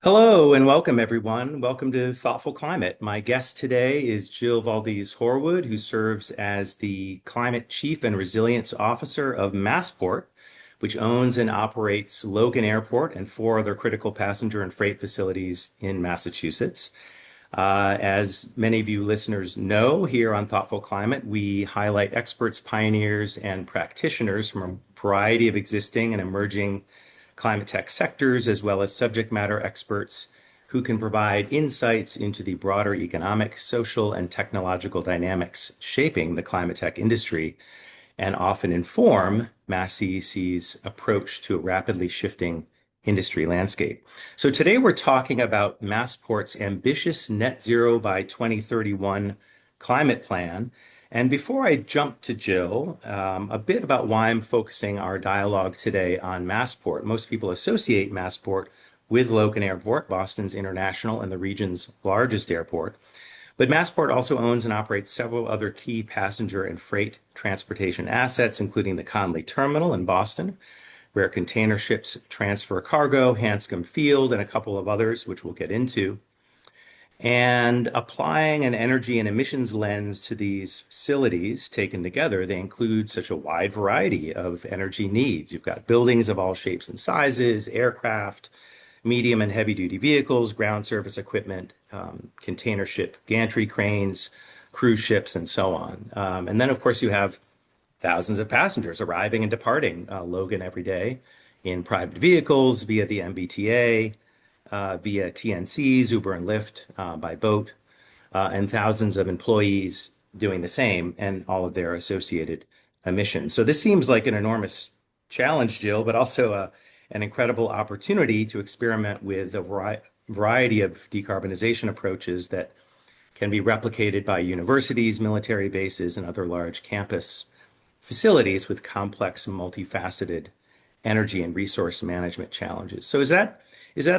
Hello and welcome, everyone. Welcome to Thoughtful Climate. My guest today is Jill Valdez Horwood, who serves as the Climate Chief and Resilience Officer of Massport, which owns and operates Logan Airport and four other critical passenger and freight facilities in Massachusetts. As many of you listeners know, here on Thoughtful Climate, we highlight experts, pioneers, and practitioners from a variety of existing and emerging climate tech sectors, as well as subject matter experts who can provide insights into the broader economic, social, and technological dynamics shaping the climate tech industry and often inform MassCEC's approach to a rapidly shifting industry landscape. So today we're talking about Massport's ambitious net zero by 2031 climate plan. And before I jump to Jill, a bit about why I'm focusing our dialogue today on Massport. Most people associate Massport with Logan Airport, Boston's international and the region's largest airport. But Massport also owns and operates several other key passenger and freight transportation assets, including the Conley Terminal in Boston, where container ships transfer cargo, Hanscom Field, and a couple of others, which we'll get into. And applying an energy and emissions lens to these facilities taken together, they include such a wide variety of energy needs. You've got buildings of all shapes and sizes, aircraft, medium and heavy duty vehicles, ground service equipment, container ship gantry cranes, cruise ships, and so on. And then, of course, you have thousands of passengers arriving and departing Logan every day in private vehicles via the MBTA, via TNCs, Uber and Lyft by boat, and thousands of employees doing the same and all of their associated emissions. So this seems like an enormous challenge, Jill, but also an incredible opportunity to experiment with a variety of decarbonization approaches that can be replicated by universities, military bases, and other large campus facilities with complex, multifaceted energy and resource management challenges. So is that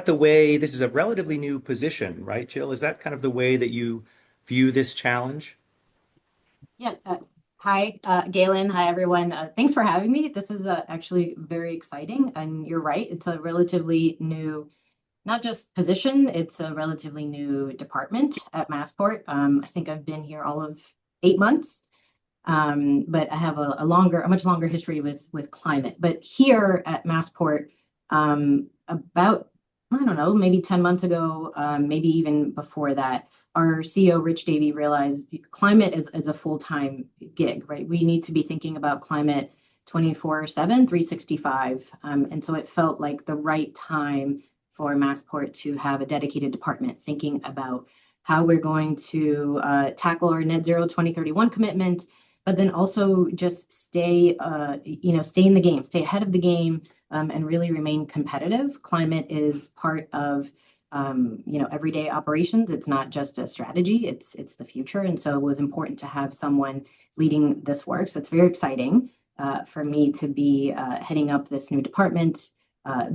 the way, this is a relatively new position, right, Jill? Is that kind of the way that you view this challenge? Yeah. Hi, Galen. Hi, everyone. Thanks for having me. This is actually very exciting. And you're right. It's a relatively new, not just position, it's a relatively new department at Massport. I think I've been here all of 8 months, but I have a much longer history with climate. But here at Massport, about I don't know, maybe 10 months ago, maybe even before that, our CEO, Rich Davey, realized climate is a full-time gig, right? We need to be thinking about climate 24/7, 365. And so it felt like the right time for Massport to have a dedicated department thinking about how we're going to tackle our net zero 2031 commitment, but then also just stay in the game, stay ahead of the game, and really remain competitive. Climate is part of everyday operations. It's not just a strategy, it's the future. And so it was important to have someone leading this work. So it's very exciting for me to be heading up this new department,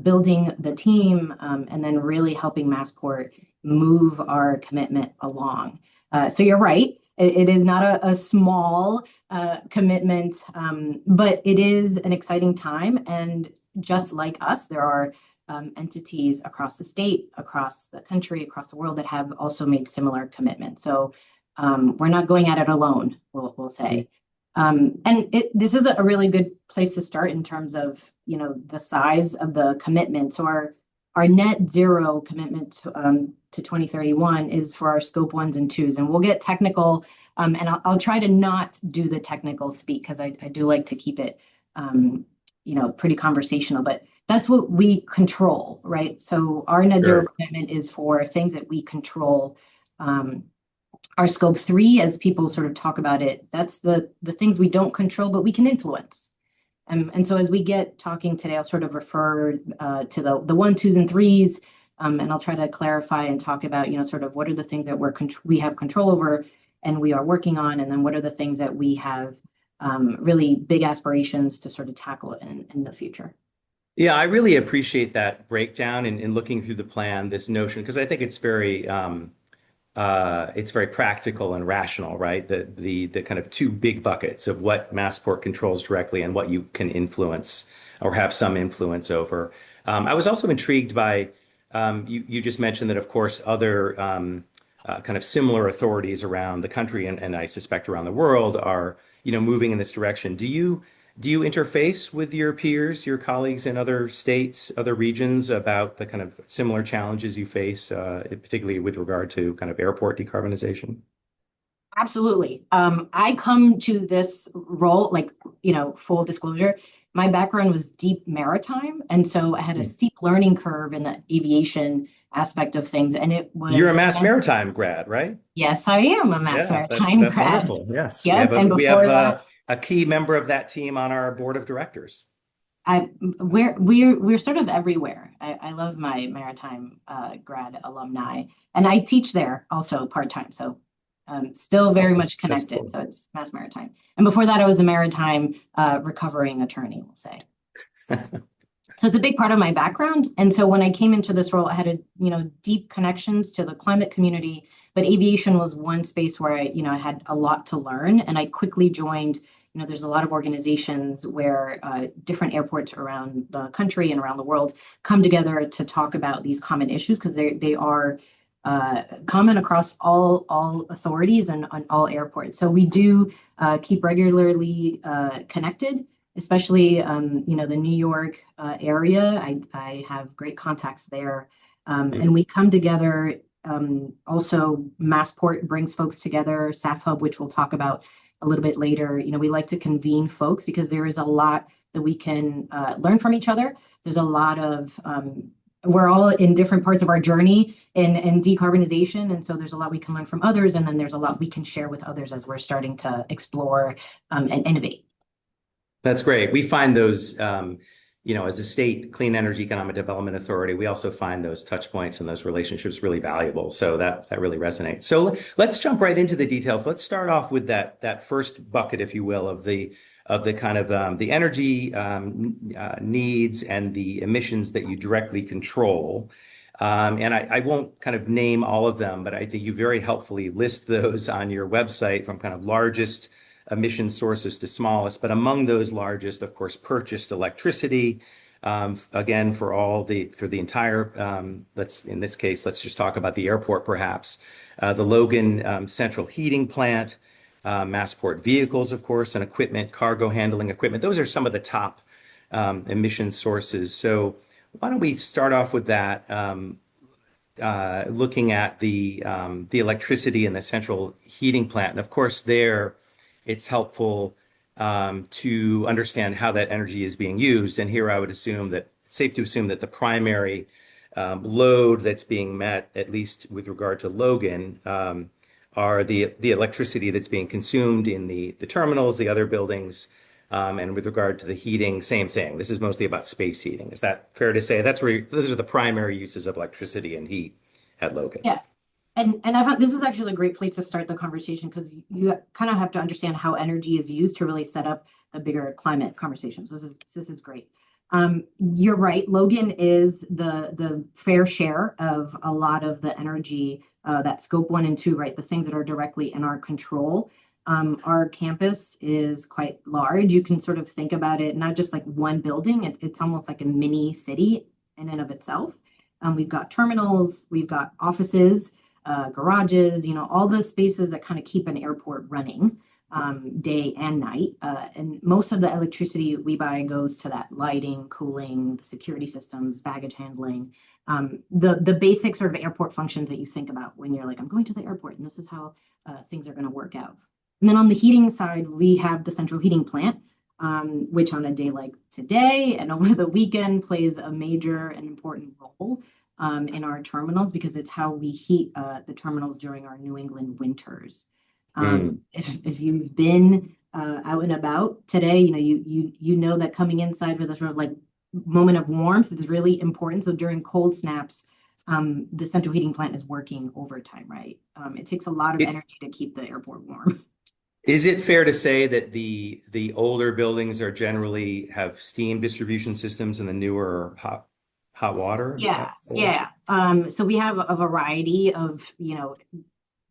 building the team, and then really helping Massport move our commitment along. So you're right. It is not a small commitment, but it is an exciting time. And just like us, there are entities across the state, across the country, across the world that have also made similar commitments. So we're not going at it alone, we'll say. This is a really good place to start in terms of the size of the commitment. So our net zero commitment to 2031 is for our scope ones and twos, and we'll get technical. And I'll try to not do the technical speak because I do like to keep it pretty conversational, but that's what we control, right? So our net zero Sure. commitment is for things that we control. Our scope three, as people sort of talk about it, that's the things we don't control, but we can influence. And so as we get talking today, I'll sort of refer to the one, twos, and threes, and I'll try to clarify and talk about, sort of what are the things that we have control over and we are working on, and then what are the things that we have really big aspirations to sort of tackle in the future. Yeah, I really appreciate that breakdown in looking through the plan, this notion, because I think it's very practical and rational, right? The kind of two big buckets of what Massport controls directly and what you can influence or have some influence over. I was also intrigued by You just mentioned that, of course, other kind of similar authorities around the country and I suspect around the world are, moving in this direction. Do you interface with your peers, your colleagues in other states, other regions about the kind of similar challenges you face, particularly with regard to kind of airport decarbonization? Absolutely. I come to this role, like, full disclosure, my background was deep maritime. And so I had a steep learning curve in the aviation aspect of things. And it You're a was Mass immensely, Maritime grad, right? yes, I am a Mass Yeah, that's Maritime that's grad. wonderful. Yes, we have Yep. a And we have before that, a key member of that team on our board of directors. we're sort of everywhere. I love my maritime grad alumni, and I teach there also part-time. So still Oh, very much that's connected. cool. So it's Mass Maritime. And before that, I was a maritime recovering attorney, we'll say. So it's a big part of my background. And so when I came into this role, I had deep connections to the climate community, but aviation was one space where I had a lot to learn. And I quickly joined, there's a lot of organizations where different airports around the country and around the world come together to talk about these common issues because they are common across all authorities and all airports. So we do keep regularly connected, especially the New York area. I have great contacts there, and we come together. Also, Massport brings folks together. SAF Hub, which we'll talk about a little bit later. We like to convene folks because there is a lot that we can learn from each other. There's a lot of we're all in different parts of our journey in decarbonization, and so there's a lot we can learn from others, and then there's a lot we can share with others as we're starting to explore and innovate. That's great. We find those, as a state clean energy economic development authority, we also find those touch points and those relationships really valuable. So that really resonates. So let's jump right into the details. Let's start off with that first bucket, if you will, of the kind of the energy needs and the emissions that you directly control. And I won't kind of name all of them, but I think you very helpfully list those on your website from kind of largest emission sources to smallest. But among those largest, of course, purchased electricity. Again, for the entire, in this case, let's just talk about the airport, perhaps. The Logan Central Heating Plant, Massport vehicles, of course, and equipment, cargo handling equipment. Those are some of the top emission sources. So why don't we start off with that? Looking at the electricity in the central heating plant. And of course, there it's helpful to understand how that energy is being used. And here I would assume that it's safe to assume that the primary load that's being met, at least with regard to Logan, are the electricity that's being consumed in the terminals, the other buildings. And with regard to the heating, same thing. This is mostly about space heating. Is that fair to say? Those are the primary uses of electricity and heat at Logan. Yeah. And I thought this is actually a great place to start the conversation because you kind of have to understand how energy is used to really set up the bigger climate conversations. This is great. You're right. Logan is the fair share of a lot of the energy that scope 1 and 2, right? The things that are directly in our control. Our campus is quite large. You can sort of think about it not just like one building. It's almost like a mini city in and of itself. We've got terminals, we've got offices, garages, all the spaces that kind of keep an airport running day and night. And most of the electricity we buy goes to that lighting, cooling, the security systems, baggage handling, the basic sort of airport functions that you think about when you're like, I'm going to the airport and this is how things are going to work out. And then on the heating side, we have the central heating plant, which on a day like today and over the weekend plays a major and important role in our terminals because it's how we heat the terminals during our New England winters. Mm. If you've been out and about today, you know that coming inside for the sort of like moment of warmth is really important. So during cold snaps, the central heating plant is working overtime, right? It takes a lot of It, energy to keep the airport warm. is it fair to say that the older buildings are generally have steam distribution systems and the newer are hot water? Is Yeah, that fair? yeah. So we have a variety of,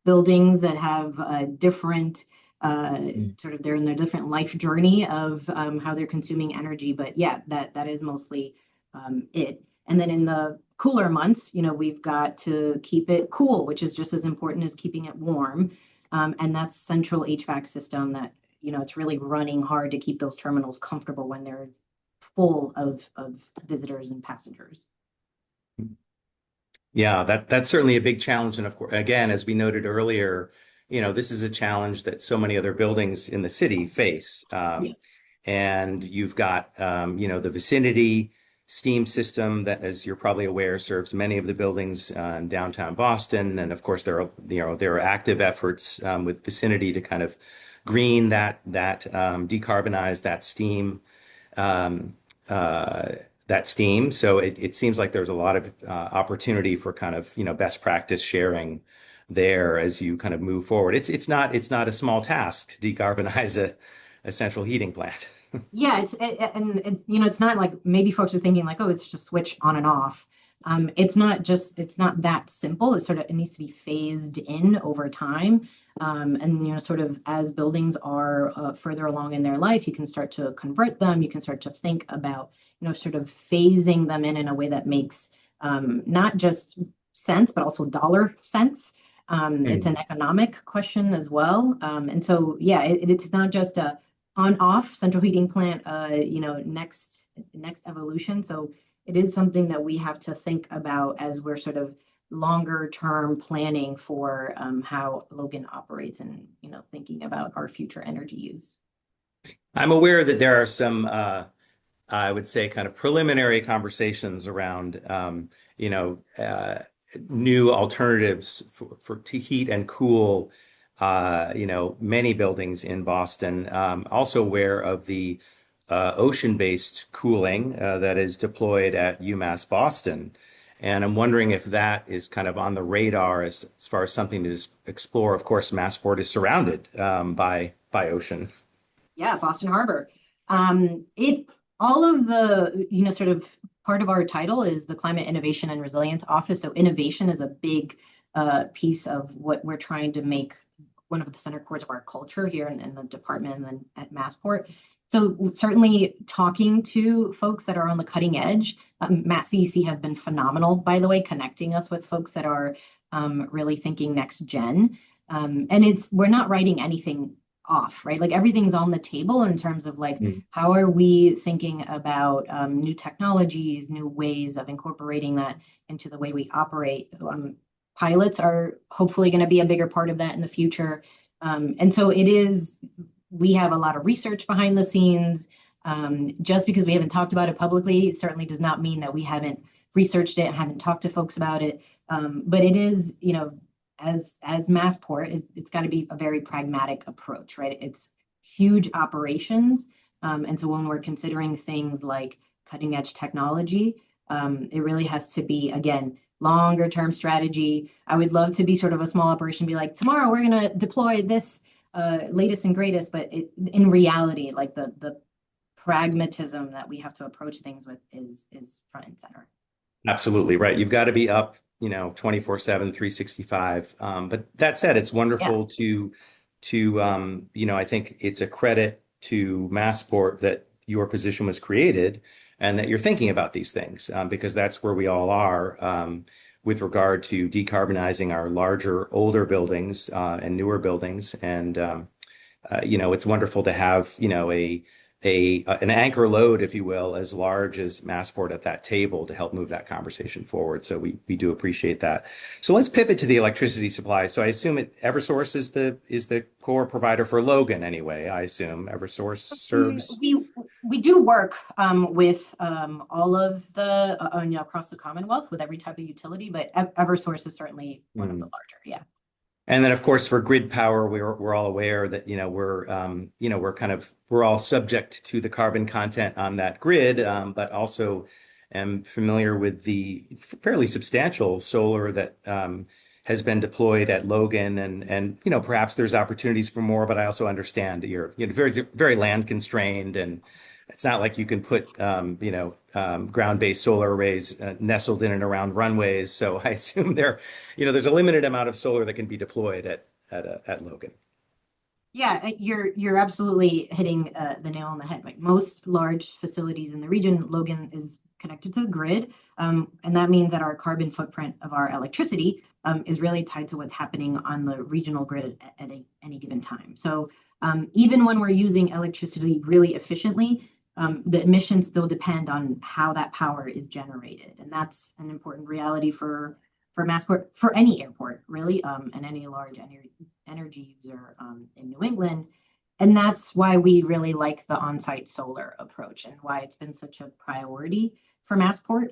buildings that have different sort of they're in their different life journey of how they're consuming energy. But yeah, that is mostly it. And then in the cooler months, we've got to keep it cool, which is just as important as keeping it warm. And that's central HVAC system that, it's really running hard to keep those terminals comfortable when they're full of visitors and passengers. Yeah, that's certainly a big challenge. And of course, again, as we noted earlier, this is a challenge that so many other buildings in the city face. Yeah. And you've got, the vicinity steam system that, as you're probably aware, serves many of the buildings in downtown Boston. And of course, there are active efforts with vicinity to kind of green that decarbonize um, uh, that steam. So it seems like there's a lot of opportunity for kind of, best practice sharing there as you kind of move forward. It's not a small task to decarbonize a central heating plant. Yeah, it's not like maybe folks are thinking like, oh, it's just switch on and off. It's not that simple. It needs to be phased in over time. And sort of as buildings are further along in their life, you can start to convert them. You can start to think about, sort of phasing them in a way that makes not just sense, but also dollar sense. It's an economic question as well. And so, yeah, it's not just a on-off central heating plant, next evolution. So it is something that we have to think about as we're sort of longer term planning for how Logan operates and, thinking about our future energy use. I'm aware that there are some, I would say, kind of preliminary conversations around, new alternatives for to heat and cool, many buildings in Boston. Also aware of the ocean-based cooling that is deployed at UMass Boston. And I'm wondering if that is kind of on the radar as far as something to explore. Of course, Massport is surrounded by ocean. Yeah, Boston Harbor. It all of the, sort of part of our title is the Climate Innovation and Resilience Office. So innovation is a big piece of what we're trying to make one of the center cores of our culture here in the department and then at Massport. So certainly talking to folks that are on the cutting edge. MassCEC has been phenomenal, by the way, connecting us with folks that are really thinking next gen. And we're not writing anything off, right? Like everything's on the table in terms of like, Mm. how are we thinking about new technologies, new ways of incorporating that into the way we operate? Pilots are hopefully going to be a bigger part of that in the future. And so we have a lot of research behind the scenes. Just because we haven't talked about it publicly certainly does not mean that we haven't researched it, haven't talked to folks about it. But it is, as Massport, it's got to be a very pragmatic approach, right? It's huge operations. And so when we're considering things like cutting edge technology, it really has to be, again, longer term strategy. I would love to be sort of a small operation, be like, tomorrow we're going to deploy this latest and greatest, but in reality, like the pragmatism that we have to approach things with is front and center. Absolutely right. You've got to be up, 24/7, 365. But that said, it's Yeah. wonderful I think it's a credit to Massport that your position was created and that you're thinking about these things, because that's where we all are, with regard to decarbonizing our larger, older buildings, and newer buildings. And, it's wonderful to have, an anchor load, if you will, as large as Massport at that table to help move that conversation forward. So we do appreciate that. So let's pivot to the electricity supply. So I assume Eversource is the core provider for Logan anyway. I assume Eversource serves. We do work with all of the across the Commonwealth with every type of utility, but Eversource is certainly one of the larger. Yeah. And then, of course, for grid power, we're all aware that we're all subject to the carbon content on that grid, but also am familiar with the fairly substantial solar that has been deployed at Logan, and perhaps there's opportunities for more, but I also understand that you're very very land constrained, and it's not like you can put ground-based solar arrays nestled in and around runways. So I assume there's a limited amount of solar that can be deployed at Logan. Yeah, you're absolutely hitting the nail on the head. Like most large facilities in the region, Logan is connected to the grid. And that means that our carbon footprint of our electricity is really tied to what's happening on the regional grid at any given time. So even when we're using electricity really efficiently, the emissions still depend on how that power is generated. And that's an important reality for Massport, for any airport, really, and any large energy user in New England. And that's why we really like the on-site solar approach and why it's been such a priority for Massport.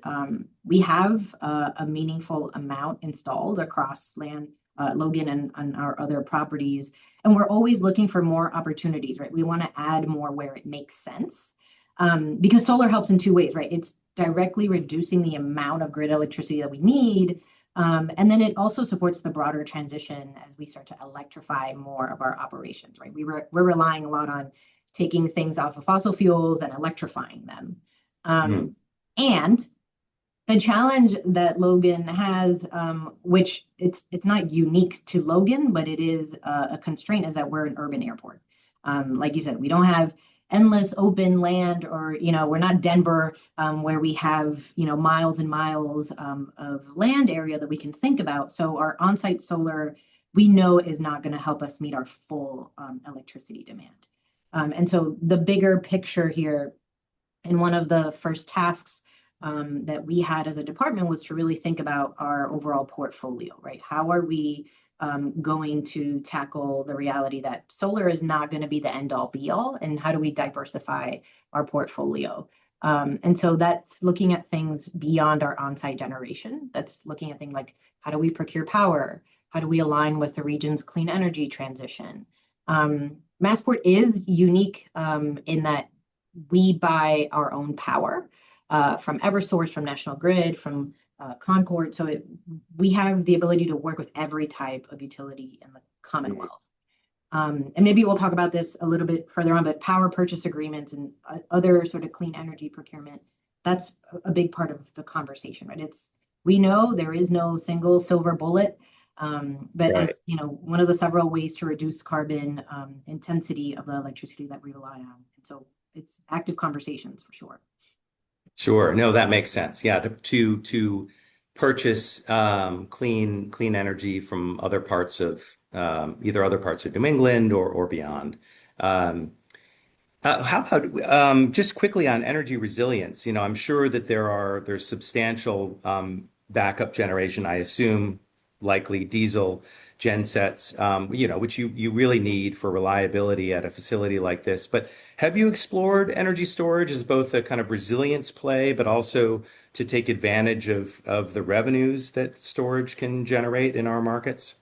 We have a meaningful amount installed across land, Logan and our other properties. And we're always looking for more opportunities, right? We want to add more where it makes sense. Because solar helps in two ways, right? It's directly reducing the amount of grid electricity that we need. And then it also supports the broader transition as we start to electrify more of our operations, right? We're relying a lot on taking things off of fossil fuels and electrifying them. Mm. And the challenge that Logan has, which it's not unique to Logan, but it is a constraint, is that we're an urban airport. Like you said, we don't have endless open land, or we're not Denver, where we have miles and miles of land area that we can think about. So our on-site solar, we know, is not going to help us meet our full electricity demand. And so the bigger picture here, and one of the first tasks that we had as a department, was to really think about our overall portfolio, right? How are we going to tackle the reality that solar is not going to be the end all be all, and how do we diversify our portfolio? And so that's looking at things beyond our on-site generation. That's looking at things like, how do we procure power? How do we align with the region's clean energy transition? Massport is unique in that we buy our own power from Eversource, from National Grid, from Concord. So we have the ability to work with every type of utility in the Commonwealth. And maybe we'll talk about this a little bit further on, but power purchase agreements and other sort of clean energy procurement, that's a big part of the conversation, right? We know there is no single silver bullet, but Right. as one of the several ways to reduce carbon intensity of the electricity that we rely on. And so it's active conversations for sure. Sure. No, that makes sense. Yeah, to purchase clean energy from other parts of either other parts of New England or beyond. Um, how about just quickly on energy resilience? I'm sure that there's substantial backup generation. I assume likely diesel gen sets, which you really need for reliability at a facility like this. But have you explored energy storage as both a kind of resilience play, but also to take advantage of the revenues that storage can generate in our markets?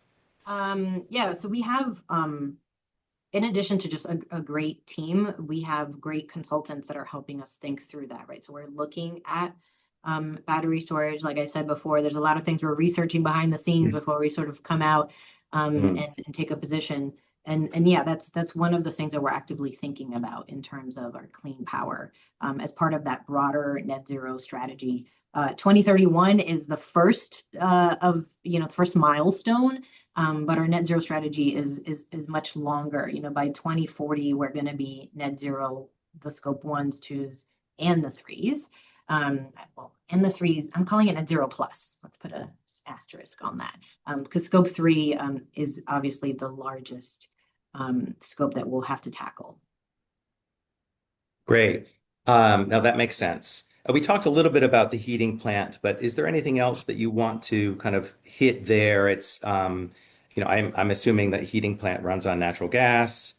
Yeah, so we have in addition to just a great team, we have great consultants that are helping us think through that, right? So we're looking at battery storage. Like I said before, there's a lot of things we're researching behind the scenes before we sort of come out Mm. and take a position. And yeah, that's one of the things that we're actively thinking about in terms of our clean power as part of that broader net zero strategy. 2031 is the first of the first milestone, but our net zero strategy is much longer. By 2040, we're going to be net zero, the scope ones, twos, and the threes. Well, and the threes, I'm calling it net zero plus. Let's put a asterisk on that, because scope three is obviously the largest scope that we'll have to tackle. Great. Now that makes sense. We talked a little bit about the heating plant, but is there anything else that you want to kind of hit there? I'm assuming that heating plant runs on natural gas.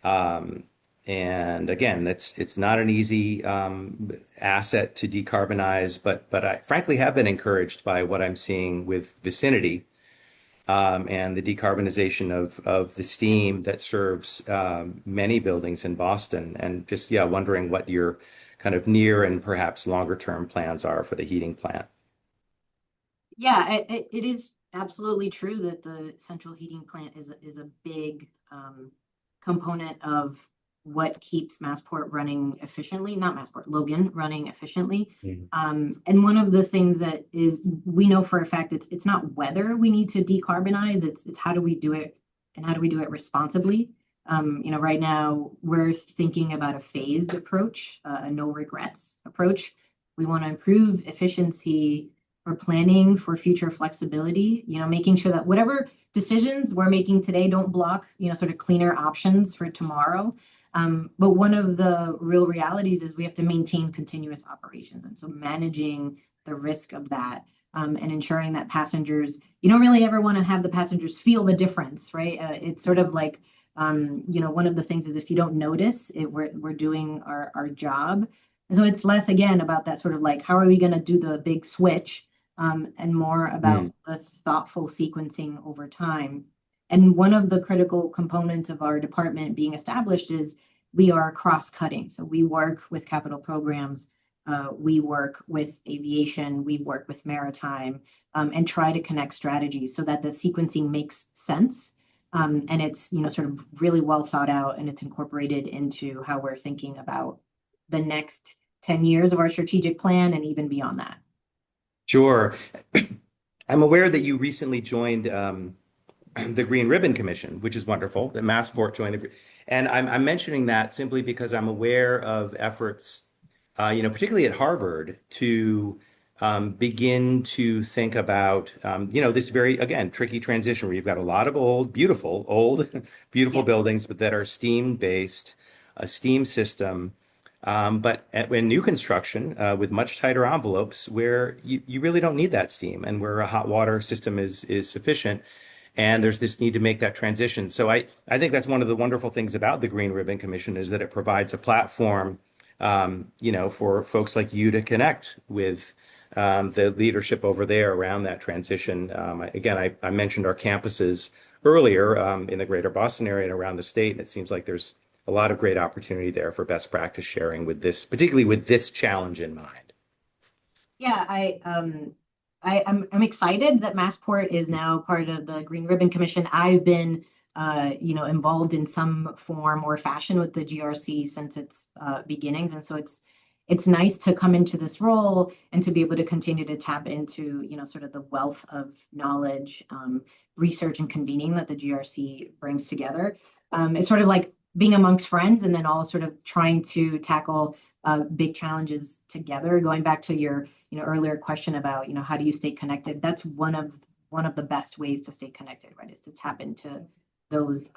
Um, and again, it's not an easy asset to decarbonize, but I frankly have been encouraged by what I'm seeing with Vicinity and the decarbonization of the steam that serves many buildings in Boston. And just, yeah, wondering what your kind of near and perhaps longer term plans are for the heating plant. Yeah, it is absolutely true that the central heating plant is a big component of what keeps Massport running efficiently, not Massport, Logan running efficiently. Mhm. And one of the things that is we know for a fact, it's not whether we need to decarbonize, it's how do we do it, and how do we do it responsibly. Right now we're thinking about a phased approach, a no regrets approach. We want to improve efficiency for planning for future flexibility, making sure that whatever decisions we're making today don't block, sort of cleaner options for tomorrow. But one of the real realities is we have to maintain continuous operations. And so managing the risk of that and ensuring that passengers, you don't really ever want to have the passengers feel the difference, right? It's sort of like, one of the things is if you don't notice it, we're doing our job. And so it's less, again, about that sort of like, how are we going to do the big switch? And more Mm. about the thoughtful sequencing over time. And one of the critical components of our department being established is we are cross-cutting. So we work with capital programs, we work with aviation, we work with maritime, and try to connect strategies so that the sequencing makes sense. And it's, sort of really well thought out and it's incorporated into how we're thinking about the next 10 years of our strategic plan and even beyond that. Sure. I'm aware that you recently joined the Green Ribbon Commission, which is wonderful, that Massport joined and I'm mentioning that simply because I'm aware of efforts, particularly at Harvard, to begin to think about, this very, again, tricky transition where you've got a lot of old, beautiful Yeah. buildings, but that are steam based, a steam system. But in new construction, with much tighter envelopes, where you really don't need that steam, and where a hot water system is sufficient, and there's this need to make that transition. So I think that's one of the wonderful things about the Green Ribbon Commission is that it provides a platform, for folks like you to connect with the leadership over there around that transition. Again, I mentioned our campuses earlier in the greater Boston area and around the state, and it seems like there's a lot of great opportunity there for best practice sharing with this, particularly with this challenge in mind. Yeah, I'm excited that Massport is now part of the Green Ribbon Commission. I've been involved in some form or fashion with the GRC since its beginnings, and so it's nice to come into this role and to be able to continue to tap into sort of the wealth of knowledge, research, and convening that the GRC brings together. It's sort of like being amongst friends, and then all sort of trying to tackle big challenges together. Going back to your earlier question about how do you stay connected, that's one of the best ways to stay connected, right, is to tap into those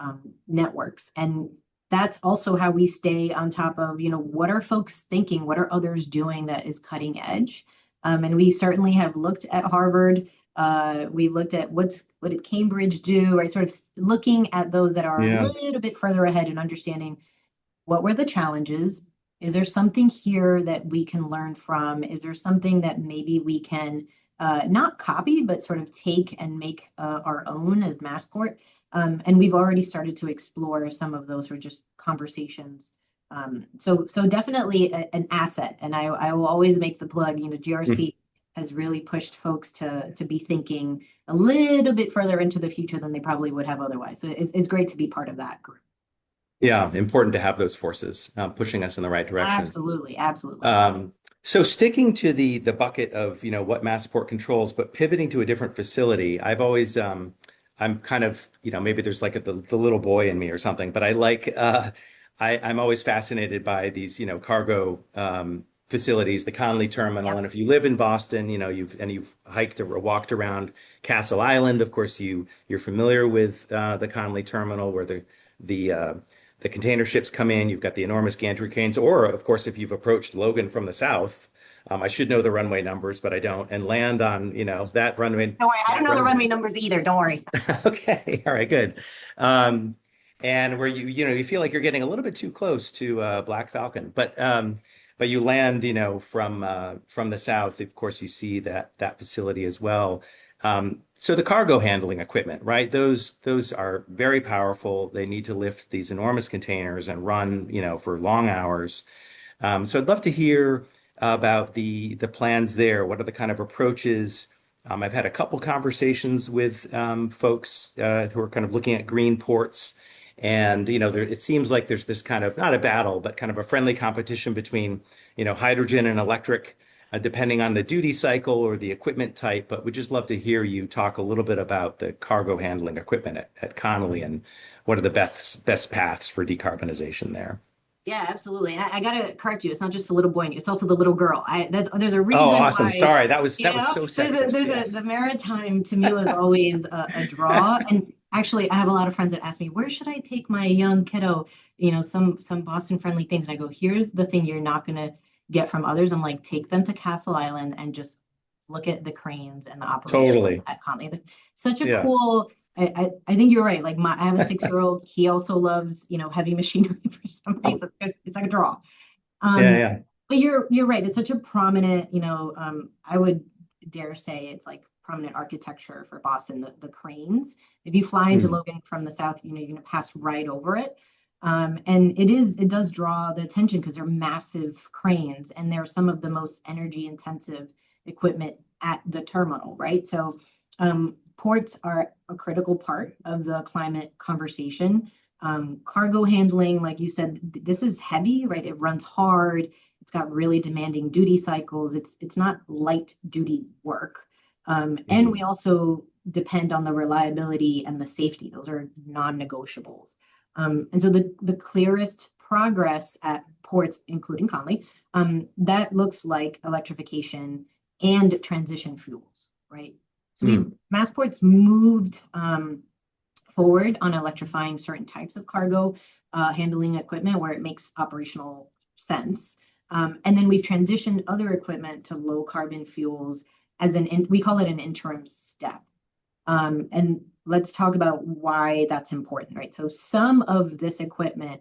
networks. And that's also how we stay on top of what are folks thinking, what are others doing that is cutting edge. And we certainly have looked at Harvard. We looked at what did Cambridge do, right, sort of looking at those that are a Yeah. little bit further ahead and understanding what were the challenges? Is there something here that we can learn from? Is there something that maybe we can not copy, but sort of take and make our own as Massport? And we've already started to explore some of those or just conversations. So definitely an asset. And I will always make the plug, GRC has really pushed folks to be thinking a little bit further into the future than they probably would have otherwise. So it's great to be part of that group. Yeah, important to have those forces pushing us in the right direction. Absolutely, absolutely. Um, so sticking to the bucket of what Massport controls, but pivoting to a different facility, I'm kind of maybe there's like the little boy in me or something, but I like I'm always fascinated by these cargo facilities, the Connolly Terminal, Yep. and if you live in Boston, you've hiked or walked around Castle Island, of course you're familiar with the Connolly Terminal where the uh, the container ships come in. You've got the enormous gantry cranes, or of course, if you've approached Logan from the south, I should know the runway numbers, but I don't, and land on, that runway, Don't worry, I don't that know the runway runway. numbers either. Don't worry. Okay, all right, good. Um, and where you feel like you're getting a little bit too close to Black Falcon, but you land, from the south. Of course, you see that facility as well. So the cargo handling equipment, right? Those are very powerful. They need to lift these enormous containers and run, for long hours. So I'd love to hear about the plans there. What are the kind of approaches? I've had a couple conversations with folks who are kind of looking at green ports, and it seems like there's this kind of not a battle, but kind of a friendly competition between hydrogen and electric, depending on the duty cycle or the equipment type. But we'd just love to hear you talk a little bit about the cargo handling equipment at Connolly and what are the best paths for decarbonization there. Yeah, absolutely. And I gotta correct you. It's not just the little boy in you. It's also the little girl. There's a Oh, reason awesome. why, Sorry, that was you that was know, so sexist. Yeah. the maritime to me was always a draw. And actually, I have a lot of friends that ask me, where should I take my young kiddo? Some Boston friendly things. And I go, here's the thing you're not gonna get from others. I'm like, take them to Castle Island and just look at the cranes and the operation Totally. at Conley. Such a Yeah. cool. I think you're right. Like I have a 6-year-old. He also loves, heavy machinery for some reason. It's like a draw. Yeah, Um, yeah. but you're right. It's such a prominent, I would dare say it's like prominent architecture for Boston, the cranes. If you fly into Mm, Logan from the south, you're gonna pass right over it. And it does draw the attention because they're massive cranes and they're some of the most energy intensive equipment at the terminal, right? So ports are a critical part of the climate conversation. Cargo handling, like you said, this is heavy, right? It runs hard. It's got really demanding duty cycles. It's not light duty work. And we mm, also depend on the reliability and the safety. Those are non-negotiables. And so the clearest progress at ports, including Conley, that looks like electrification and transition fuels, right? So mm, Massport's moved forward on electrifying certain types of cargo handling equipment where it makes operational sense. And then we've transitioned other equipment to low carbon fuels we call it an interim step. And let's talk about why that's important, right? So some of this equipment,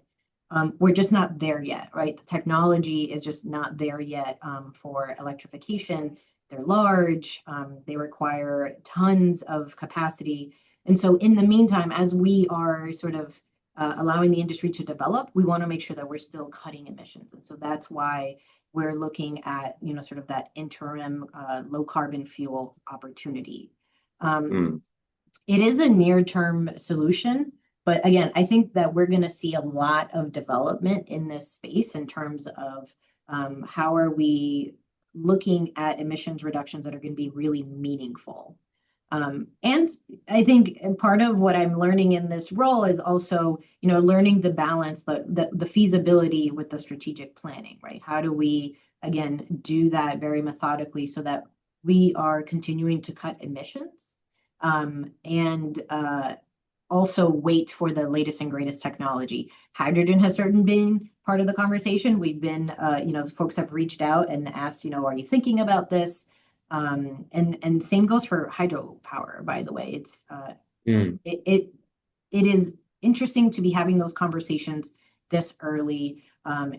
we're just not there yet, right? The technology is just not there yet for electrification. They're large, they require tons of capacity. And so, in the meantime, as we are sort of allowing the industry to develop, we want to make sure that we're still cutting emissions. And so that's why we're looking at, sort of that interim low carbon fuel opportunity. Um, mm. it is a near-term solution, but again, I think that we're going to see a lot of development in this space in terms of how are we looking at emissions reductions that are going to be really meaningful. And I think part of what I'm learning in this role is also, learning to balance the feasibility with the strategic planning, right? How do we, again, do that very methodically so that we are continuing to cut emissions and also wait for the latest and greatest technology. Hydrogen has certainly been part of the conversation. We've been, folks have reached out and asked, are you thinking about this? And same goes for hydropower, by the way. Mm. It, it it is interesting to be having those conversations this early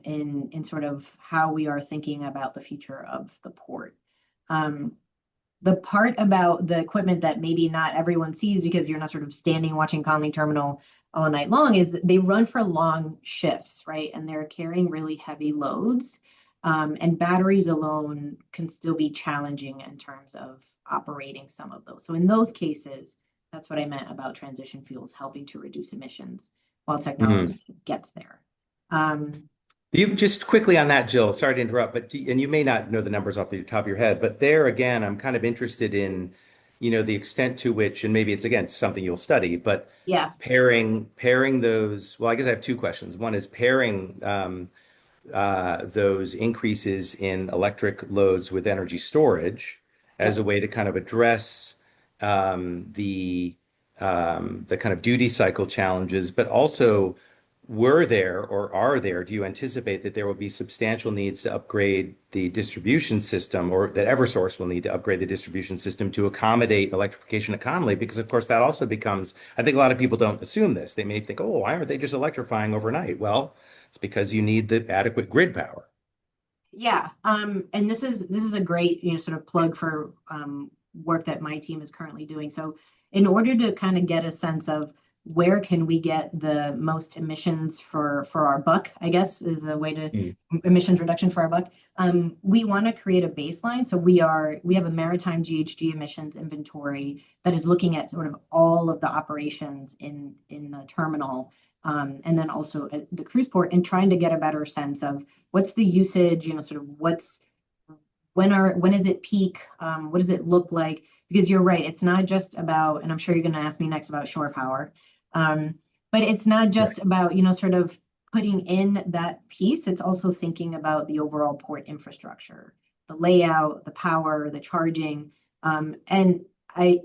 in sort of how we are thinking about the future of the port. Um, the part about the equipment that maybe not everyone sees because you're not sort of standing watching Conley Terminal all night long is that they run for long shifts, right? And they're carrying really heavy loads. And batteries alone can still be challenging in terms of operating some of those. So in those cases, that's what I meant about transition fuels helping to reduce emissions while Mm. technology gets there. Um, You just quickly on that, Jill. Sorry to interrupt, but and you may not know the numbers off the top of your head, but there again, I'm kind of interested in, the extent to which, and maybe it's again something you'll study, but yeah, pairing those. Well, I guess I have two questions. One is pairing those increases in electric loads with energy storage as yep. a way to kind of address the kind of duty cycle challenges, but also were there or are there, do you anticipate that there will be substantial needs to upgrade the distribution system or that Eversource will need to upgrade the distribution system to accommodate electrification at Conley? Because of course that also becomes, I think a lot of people don't assume this. They may think, oh, why aren't they just electrifying overnight? Well, it's because you need the adequate grid power. Yeah, and this is a great, sort of plug for work that my team is currently doing. So, in order to kind of get a sense of where can we get the most emissions for our buck, I guess is a way to Mm, emissions reduction for our buck. We want to create a baseline. So we have a maritime GHG emissions inventory that is looking at sort of all of the operations in the terminal, and then also at the cruise port, and trying to get a better sense of what's the usage, sort of when is it peak? What does it look like? Because you're right, it's not just about, and I'm sure you're going to ask me next about shore power, but it's not just right. about, sort of putting in that piece, it's also thinking about the overall port infrastructure, the layout, the power, the charging. And I,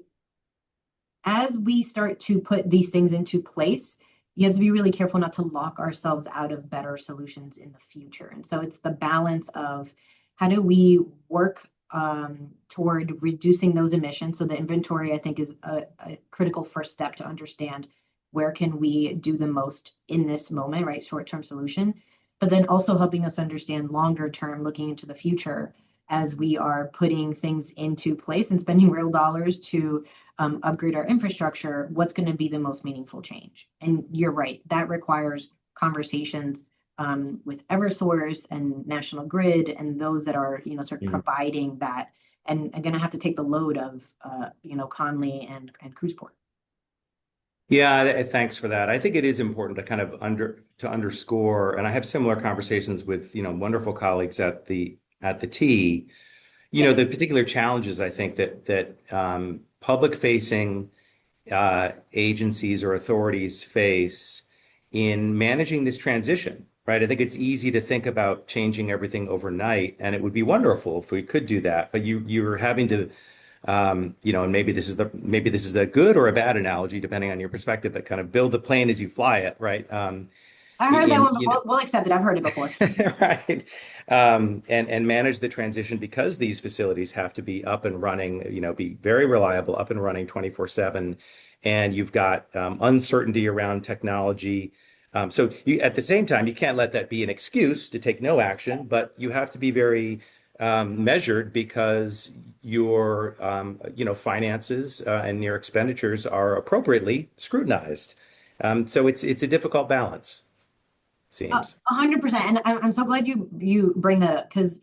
as we start to put these things into place, you have to be really careful not to lock ourselves out of better solutions in the future. And so it's the balance of how do we work toward reducing those emissions. So the inventory, I think, is a critical first step to understand where can we do the most in this moment, right? Short-term solution, but then also helping us understand longer term, looking into the future as we are putting things into place and spending real dollars to upgrade our infrastructure, what's going to be the most meaningful change? And you're right, that requires conversations with Eversource and National Grid and those that are, sort of providing that and are going to have to take the load of, Conley and Cruiseport. Yeah, thanks for that. I think it is important to kind of underscore, and I have similar conversations with, wonderful colleagues at the T. Yeah. The particular challenges I think that public facing agencies or authorities face in managing this transition, right? I think it's easy to think about changing everything overnight, and it would be wonderful if we could do that. But you're having to, and maybe this is a good or a bad analogy depending on your perspective, but kind of build the plane as you fly it, right? I heard that In one. We'll accept it. I've heard it before. right. And manage the transition because these facilities have to be up and running, be very reliable, up and running 24/7. And you've got uncertainty around technology. So at the same time, you can't let that be an excuse to take no action, but you have to be very measured because your, finances and your expenditures are appropriately scrutinized. So it's a difficult balance, it seems. 100%. And I'm so glad you bring that up because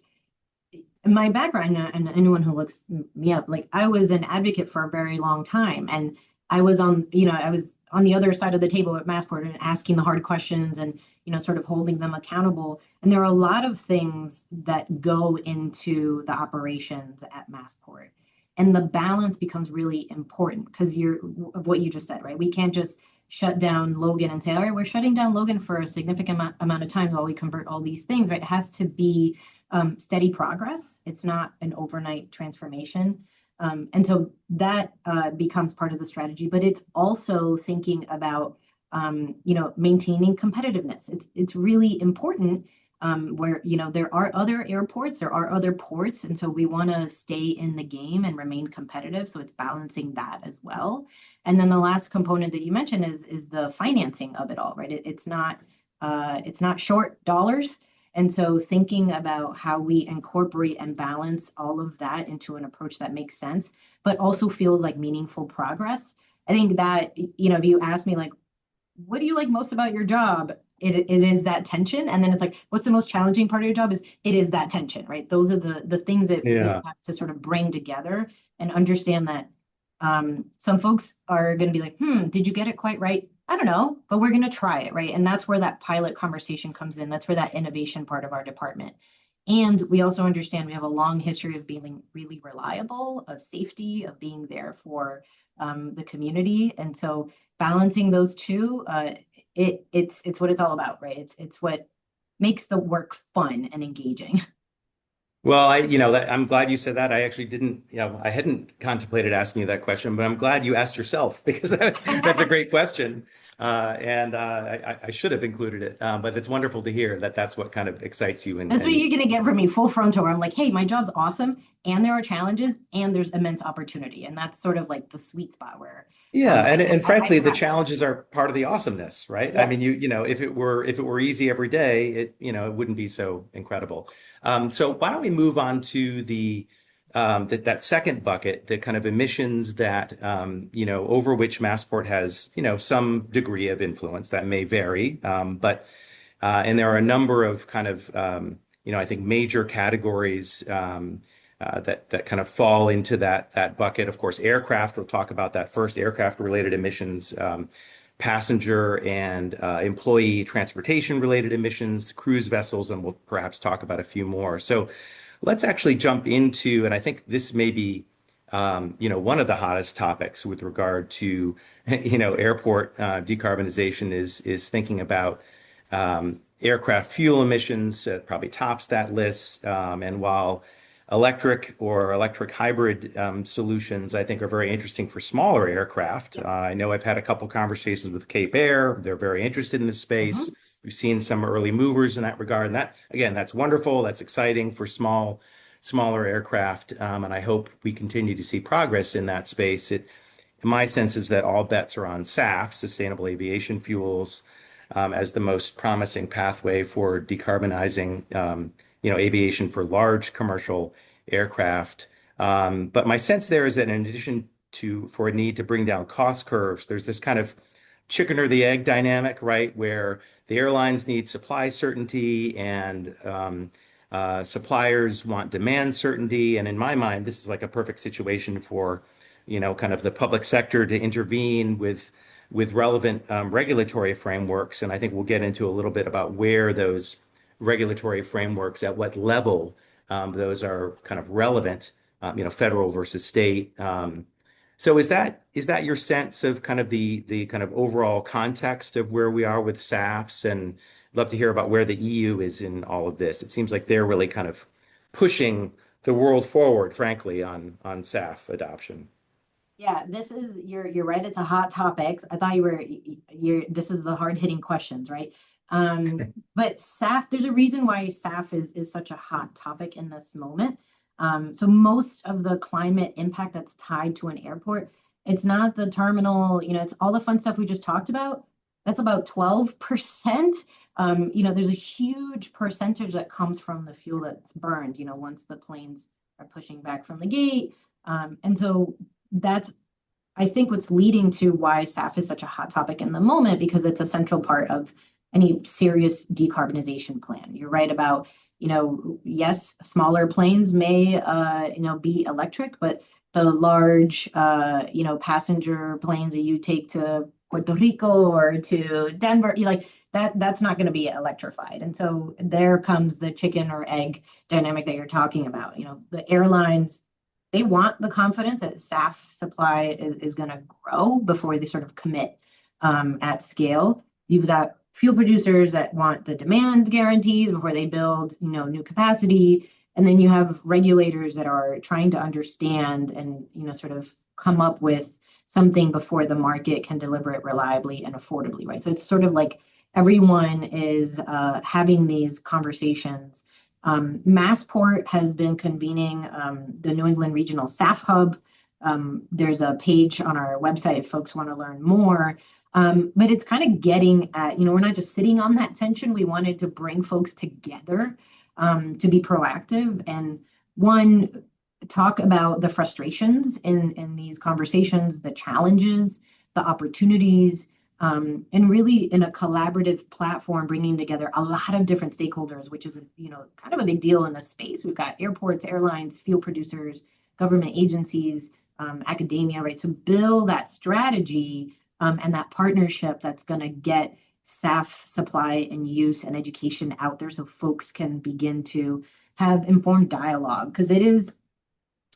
my background and anyone who looks me up, like I was an advocate for a very long time. And I was on the other side of the table at Massport and asking the hard questions and, sort of holding them accountable. And there are a lot of things that go into the operations at Massport. And the balance becomes really important because of what you just said, right? We can't just shut down Logan and say, all right, we're shutting down Logan for a significant amount of time while we convert all these things, right? It has to be steady progress. It's not an overnight transformation. And so that becomes part of the strategy, but it's also thinking about, maintaining competitiveness. It's really important where, there are other airports, there are other ports. And so we want to stay in the game and remain competitive. So it's balancing that as well. And then the last component that you mentioned is the financing of it all, right? It's not short dollars. And so thinking about how we incorporate and balance all of that into an approach that makes sense, but also feels like meaningful progress. I think that, if you ask me like, what do you like most about your job? It is that tension. And then it's like, what's the most challenging part of your job it is that tension, right? Those are the things that we Yeah. have to sort of bring together and understand that some folks are going to be like, did you get it quite right? I don't know, but we're going to try it, right? And that's where that pilot conversation comes in. That's where that innovation part of our department. And we also understand we have a long history of being really reliable, of safety, of being there for the community. And so balancing those two, it's what it's all about, right? It's what makes the work fun and engaging. Well, I'm glad you said that. I actually didn't, I hadn't contemplated asking you that question, but I'm glad you asked yourself because that's a great question. And I should have included it. But it's wonderful to hear that that's what kind of excites you. That's what you're going to get from me, full frontal, where I'm like, hey, my job's awesome, and there are challenges, and there's immense opportunity. And that's sort of like the sweet spot where Yeah, and I frankly, the thrive. challenges are part of the awesomeness, right? I Yeah. mean, if it were easy every day, it wouldn't be so incredible. So why don't we move on to that second bucket, the kind of emissions that over which Massport has some degree of influence that may vary, but and there are a number of kind of I think major categories. That kind of fall into that bucket. Of course, aircraft, we'll talk about that first, aircraft related emissions, passenger and employee transportation related emissions, cruise vessels, and we'll perhaps talk about a few more. So let's actually jump into, and I think this may be one of the hottest topics with regard to, airport decarbonization is thinking about Aircraft fuel emissions probably tops that list. And while electric or electric hybrid solutions, I think, are very interesting for smaller aircraft. Yep. I know I've had a couple conversations with Cape Air. They're very interested in this space. Mhm. We've seen some early movers in that regard. And that, again, that's wonderful. That's exciting for smaller aircraft. And I hope we continue to see progress in that space. My sense is that all bets are on SAF, sustainable aviation fuels, as the most promising pathway for decarbonizing, aviation for large commercial aircraft. But my sense there is that in addition to for a need to bring down cost curves, there's this kind of chicken or the egg dynamic, right? Where the airlines need supply certainty and suppliers want demand certainty. And in my mind, this is like a perfect situation for, kind of the public sector to intervene with relevant regulatory frameworks. And I think we'll get into a little bit about where those regulatory frameworks, at what level those are kind of relevant, federal versus state. So is that your sense of kind of the kind of overall context of where we are with SAFs? And I'd love to hear about where the EU is in all of this. It seems like they're really kind of pushing the world forward, frankly, on SAF adoption. Yeah, you're right. It's a hot topic. I thought you're this is the hard hitting questions, right? But SAF, there's a reason why SAF is such a hot topic in this moment. So most of the climate impact that's tied to an airport, it's not the terminal, it's all the fun stuff we just talked about. That's about 12%. There's a huge percentage that comes from the fuel that's burned, once the planes are pushing back from the gate. And so that's, I think, what's leading to why SAF is such a hot topic in the moment, because it's a central part of any serious decarbonization plan. You're right about, yes, smaller planes may, be electric, but the large, passenger planes that you take to Puerto Rico or to Denver, that's not going to be electrified. And so there comes the chicken or egg dynamic that you're talking about. The airlines, they want the confidence that SAF supply is going to grow before they sort of commit at scale. You've got fuel producers that want the demand guarantees before they build, new capacity. And then you have regulators that are trying to understand and, sort of come up with something before the market can deliver it reliably and affordably, right? So it's sort of like everyone is having these conversations. Massport has been convening the New England Regional SAF Hub. There's a page on our website if folks want to learn more. But it's kind of getting at, we're not just sitting on that tension. We wanted to bring folks together to be proactive and one, talk about the frustrations in these conversations, the challenges, the opportunities, and really in a collaborative platform, bringing together a lot of different stakeholders, which is, kind of a big deal in this space. We've got airports, airlines, fuel producers, government agencies, academia, right? So build that strategy and that partnership that's going to get SAF supply and use and education out there so folks can begin to have informed dialogue. Because it is,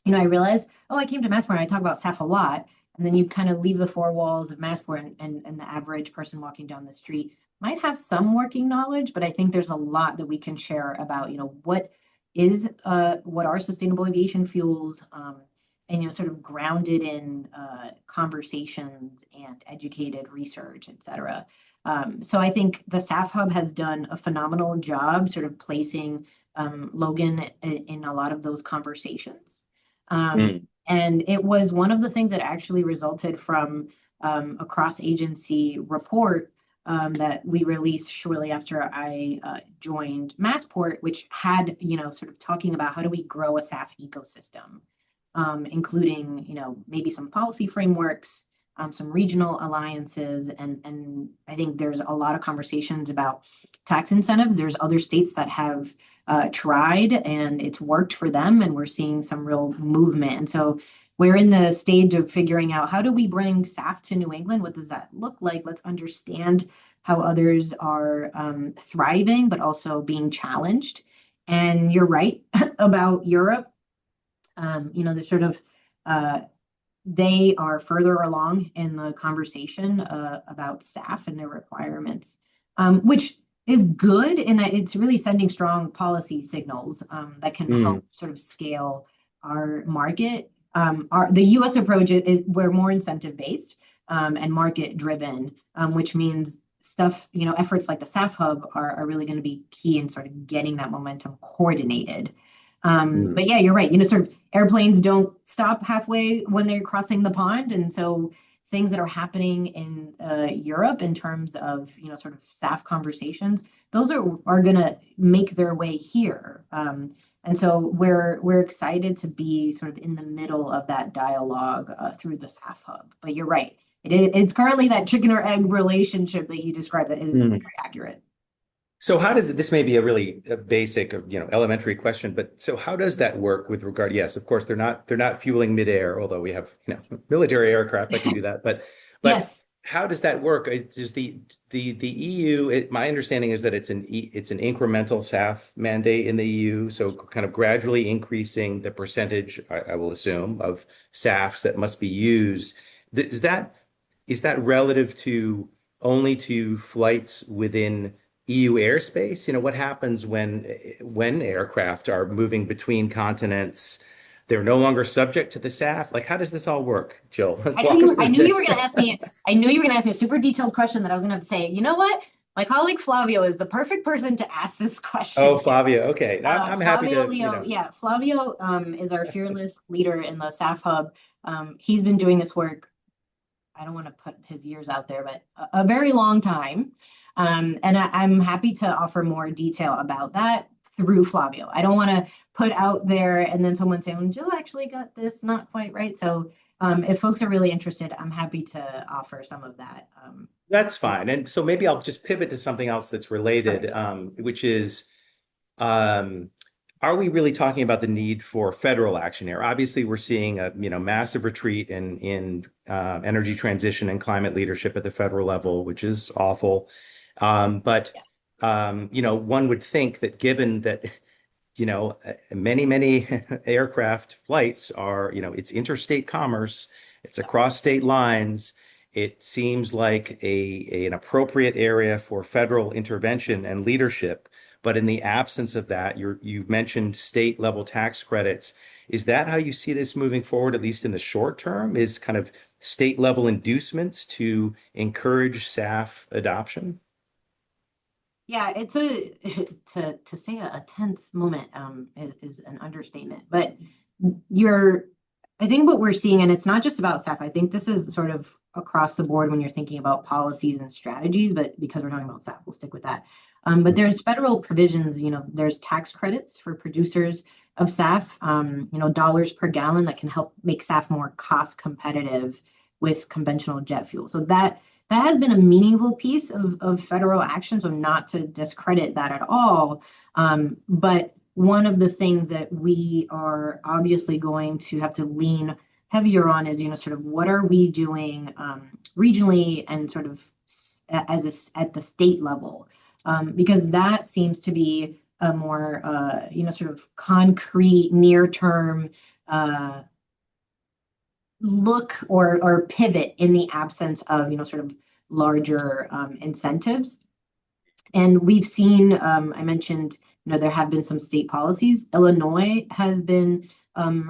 I realize, oh, I came to Massport and I talk about SAF a lot. And then you kind of leave the four walls of Massport and the average person walking down the street might have some working knowledge, but I think there's a lot that we can share about, what are sustainable aviation fuels, and, sort of grounded in conversations and educated research, et cetera. So I think the SAF Hub has done a phenomenal job sort of placing Logan in a lot of those conversations. Mm. And it was one of the things that actually resulted from a cross-agency report that we released shortly after I joined Massport, which had, sort of talking about how do we grow a SAF ecosystem, including, maybe some policy frameworks, some regional alliances, and I think there's a lot of conversations about tax incentives. There's other states that have tried and it's worked for them, and we're seeing some real movement. And so we're in the stage of figuring out how do we bring SAF to New England? What does that look like? Let's understand how others are thriving, but also being challenged. And you're right about Europe. They're sort of they are further along in the conversation about SAF and their requirements, which is good in that it's really sending strong policy signals that can Mm, help sort of scale our market. The U.S. approach is we're more incentive based and market driven, which means stuff, efforts like the SAF Hub are really going to be key in sort of getting that momentum coordinated. mm, But yeah, you're right. Sort of airplanes don't stop halfway when they're crossing the pond. And so things that are happening in Europe in terms of, sort of SAF conversations, those are going to make their way here. And so we're excited to be sort of in the middle of that dialogue through the SAF Hub. But you're right. It's currently that chicken or egg relationship that you described that is mm. very accurate. So how does this may be a really basic, elementary question, but so how does that work with regard? Yes, of course they're not fueling midair, although we have, military aircraft that can do that. But Yes. how does that work? Does the EU? My understanding is that it's an incremental SAF mandate in the EU, so kind of gradually increasing the percentage, I will assume, of SAFs that must be used. Is that relative to only to flights within EU airspace? What happens when aircraft are moving between continents? They're no longer subject to the SAF. Like, how does this all work, Jill? Walk us I through knew you were this. going to ask me. I knew you were going to ask me a super detailed question that I was going to have to say. You know what? My colleague Flavio is the perfect person to ask this question Oh, to. Flavia. Okay. I'm happy Flavio to, Leo, yeah, Flavio is our fearless leader in the SAF Hub. He's been doing this work. I don't want to put his years out there, but a very long time. And I'm happy to offer more detail about that through Flavio. I don't want to put out there and then someone say, well, Jill actually got this not quite right. So if folks are really interested, I'm happy to offer some of that. That's fine. And so maybe I'll just pivot to something else that's related, Perfect. which is Um, are we really talking about the need for federal action here? Obviously, we're seeing a massive retreat in energy transition and climate leadership at the federal level, which is awful. But Yeah. one would think that given that many aircraft flights are it's interstate commerce, it's Yeah. across state lines. It seems like an appropriate area for federal intervention and leadership. But in the absence of that, you've mentioned state level tax credits. Is that how you see this moving forward, at least in the short term? Is kind of state level inducements to encourage SAF adoption? Yeah, it's a to say a tense moment is an understatement. But you're I think what we're seeing, and it's not just about staff, I think this is sort of across the board when you're thinking about policies and strategies, but because we're talking about staff, we'll stick with that. But there's federal provisions, there's tax credits for producers of SAF, dollars per gallon that can help make SAF more cost competitive with conventional jet fuel. So that has been a meaningful piece of federal action, so not to discredit that at all. But one of the things that we are obviously going to have to lean heavier on is, sort of what are we doing regionally and sort of at the state level, because that seems to be a more, sort of concrete, near term look or pivot in the absence of, sort of larger incentives. And we've seen, I mentioned, there have been some state policies. Illinois has been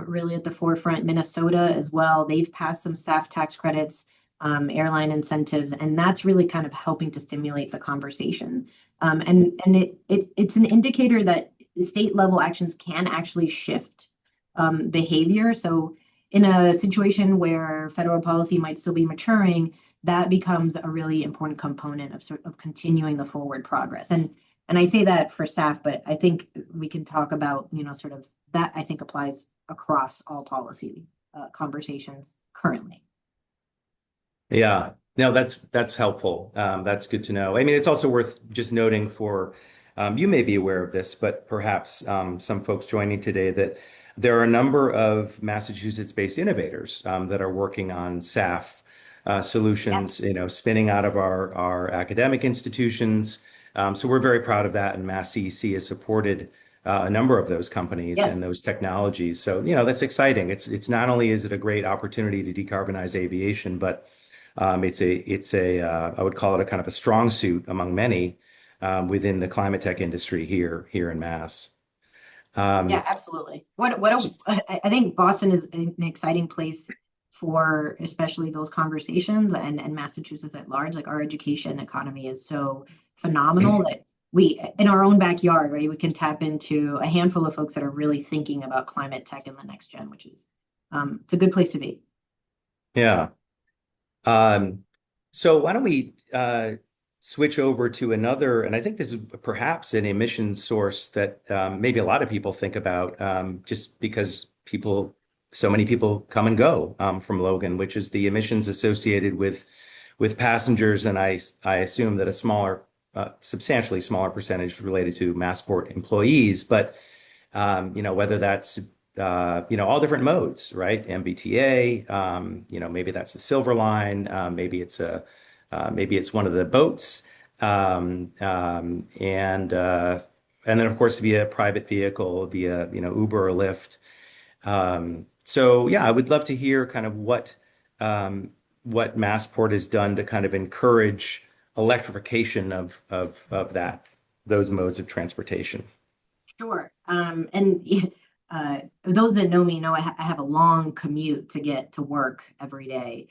really at the forefront, Minnesota as well. They've passed some SAF tax credits, airline incentives, and that's really kind of helping to stimulate the conversation. And it's an indicator that state level actions can actually shift behavior. So in a situation where federal policy might still be maturing, that becomes a really important component of sort of continuing the forward progress. And I say that for staff, but I think we can talk about, sort of that I think applies across all policy conversations currently. Yeah, no, that's helpful. That's good to know. I mean, it's also worth just noting for you may be aware of this, but perhaps some folks joining today that there are a number of Massachusetts-based innovators that are working on SAF solutions, Yes. spinning out of our academic institutions. So we're very proud of that, and MassCEC has supported a number of those companies and Yes. those technologies. So, that's exciting. It's not only is it a great opportunity to decarbonize aviation, but I would call it a kind of a strong suit among many within the climate tech industry here in Mass. Um, Yeah, absolutely. I think Boston is an exciting place for especially those conversations and Massachusetts at large. Like our education economy is so phenomenal that we, in our own backyard, right, we can tap into a handful of folks that are really thinking about climate tech in the next gen, which is it's a good place to be. yeah. Um, so why don't we switch over to another, and I think this is perhaps an emissions source that maybe a lot of people think about just because so many people come and go from Logan, which is the emissions associated with passengers, and I assume that a substantially smaller percentage related to Massport employees, but whether that's all different modes, right? MBTA, maybe that's the Silver Line, maybe it's one of the boats, and then of course via private vehicle, via Uber or Lyft. So yeah, I would love to hear kind of what Massport has done to kind of encourage electrification of those modes of transportation. Sure. And those that know me know I have a long commute to get to work every day.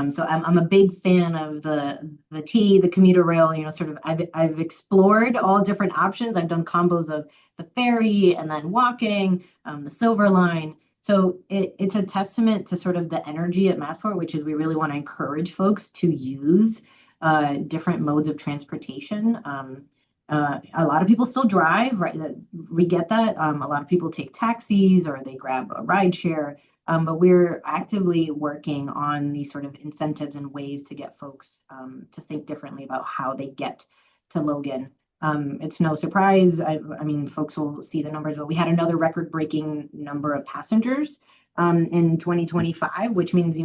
So I'm a big fan of the commuter rail. Sort of I've explored all different options. I've done combos of the ferry and then walking, the Silver Line. So it's a testament to sort of the energy at Massport, which is we really want to encourage folks to use different modes of transportation. A lot of people still drive, right? We get that. A lot of people take taxis or they grab a ride share. But we're actively working on these sort of incentives and ways to get folks to think differently about how they get to Logan. It's no surprise. I mean, folks will see the numbers, but we had another record-breaking number of passengers in 2025, which means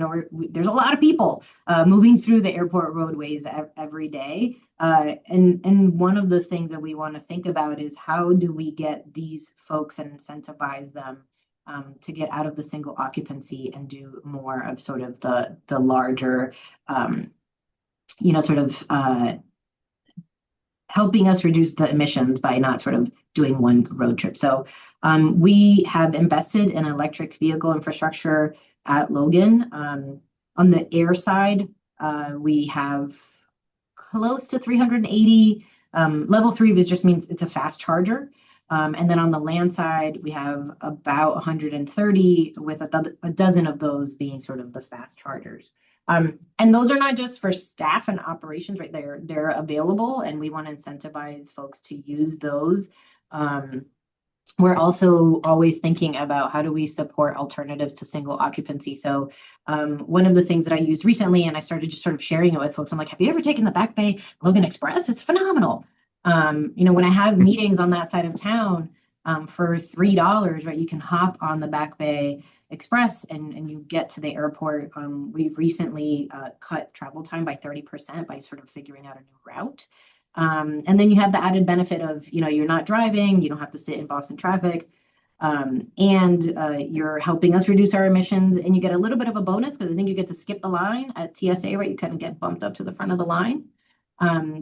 there's a lot of people moving through the airport roadways every day. And one of the things that we want to think about is how do we get these folks and incentivize them to get out of the single occupancy and do more of sort of the larger, um, sort of helping us reduce the emissions by not sort of doing one road trip. So we have invested in electric vehicle infrastructure at Logan. On the air side, we have close to 380. Level 3 just means it's a fast charger. And then on the land side, we have about 130 with a dozen of those being sort of the fast chargers. And those are not just for staff and operations, right? They're available, and we want to incentivize folks to use those. We're also always thinking about how do we support alternatives to single occupancy. So one of the things that I used recently, and I started just sort of sharing it with folks, I'm like, have you ever taken the Back Bay Logan Express? It's phenomenal. When I have meetings on that side of town for $3, right, you can hop on the Back Bay Express and you get to the airport. We've recently cut travel time by 30% by sort of figuring out a new route. And then you have the added benefit of, you're not driving, you don't have to sit in Boston traffic, and you're helping us reduce our emissions, and you get a little bit of a bonus because I think you get to skip the line at TSA, right? You kind of get bumped up to the front of the line.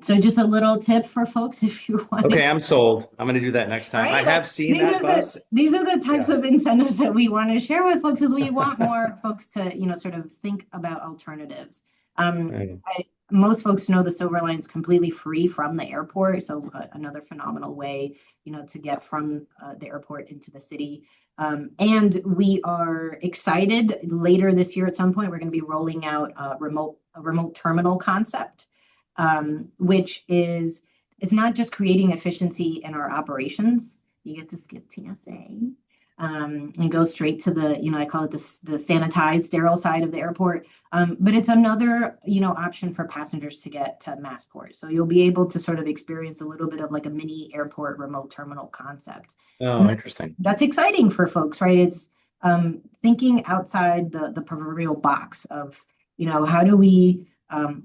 So just a little tip for folks if you want to, Okay, I'm sold. I'm going to do that next time. I right? have seen that bus. These are the types Yeah. of incentives that we want to share with folks as we want more folks to, sort of think about alternatives. Right. Most folks know the Silver Line is completely free from the airport. So another phenomenal way, to get from the airport into the city. And we are excited later this year at some point, we're going to be rolling out a remote terminal concept, which is, it's not just creating efficiency in our operations. You get to skip TSA and go straight to the, I call it the sanitized, sterile side of the airport. But it's another, option for passengers to get to Massport. So you'll be able to sort of experience a little bit of like a mini airport remote terminal concept. And Oh, that's interesting. that's exciting for folks, right? It's thinking outside the proverbial box of, how do we